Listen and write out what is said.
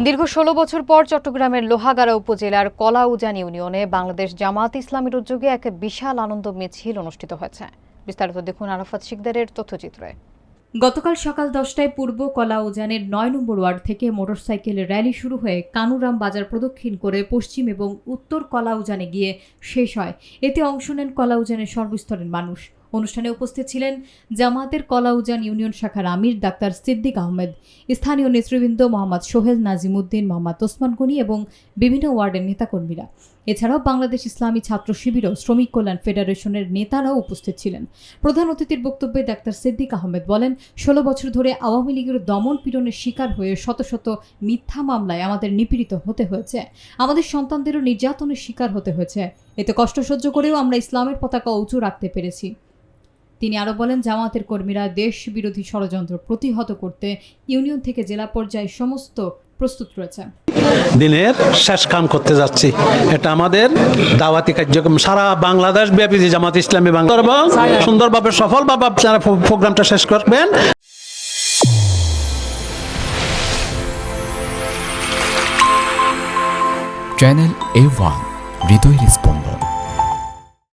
দীর্ঘ ১৬ বছর পর চট্টগ্রামের লোহাগাড়া উপজেলার কলাউজান ইউনিয়নে বাংলাদেশ জামায়াত ইসলামীর উদ্যোগে এক বিশাল আনন্দ মিছিল অনুষ্ঠিত হয়েছে। বিস্তারিত দেখুন আরাফাত শিকদারের তথ্যচিত্রে। গতকাল সকাল 10টায় পূর্ব কলাউজানের ৯ নম্বর ওয়ার্ড থেকে মোটরসাইকেলের র্যালি শুরু হয়ে কানুরাম বাজার প্রদক্ষিণ করে পশ্চিম এবং উত্তর কলাউজানে গিয়ে শেষ হয়। এতে অংশ নেন কলাউজানের সর্বস্তরের মানুষ। অনুষ্ঠানে উপস্থিত ছিলেন জামায়াতের কলাউজান ইউনিয়ন শাখার আমির ডাক্তার সিদ্দিক আহমেদ, স্থানীয় নেতৃবৃন্দ মোহাম্মদ সোহেল নাজিমুদ্দিন, মোহাম্মদ ওসমান গনি এবং বিভিন্ন ওয়ার্ডের নেতাকর্মীরা। এছাড়াও বাংলাদেশ ইসলামী ছাত্র শিবির ও শ্রমিক কল্যাণ ফেডারেশনের নেতারাও উপস্থিত ছিলেন। প্রধান অতিথির বক্তব্যে ডাক্তার সিদ্দিক আহমেদ বলেন, ১৬ বছর ধরে আওয়ামী লীগের দমন পীড়নের শিকার হয়ে শত শত মিথ্যা মামলায় আমাদের নিপীড়িত হতে হয়েছে, আমাদের সন্তানদেরও নির্যাতনের শিকার হতে হয়েছে। এতে কষ্ট সহ্য করেও আমরা ইসলামের পতাকা উঁচু রাখতে পেরেছি। তিনি আরও বলেন, জামায়াতের কর্মীরা দেশ বিরোধী ষড়যন্ত্র প্রতিহত করতে ইউনিয়ন থেকে জেলা পর্যায়ে সমস্ত প্রস্তুত রয়েছে। দিনের শেষ কাম করতে যাচ্ছি, এটা আমাদের দাওয়াতি কার্যক্রম সারা বাংলাদেশ ব্যাপী যে জামাত ইসলামী সুন্দরভাবে সফলভাবে আপনারা প্রোগ্রামটা শেষ করবেন। চ্যানেল A1 হৃদয়ের স্পন্দন।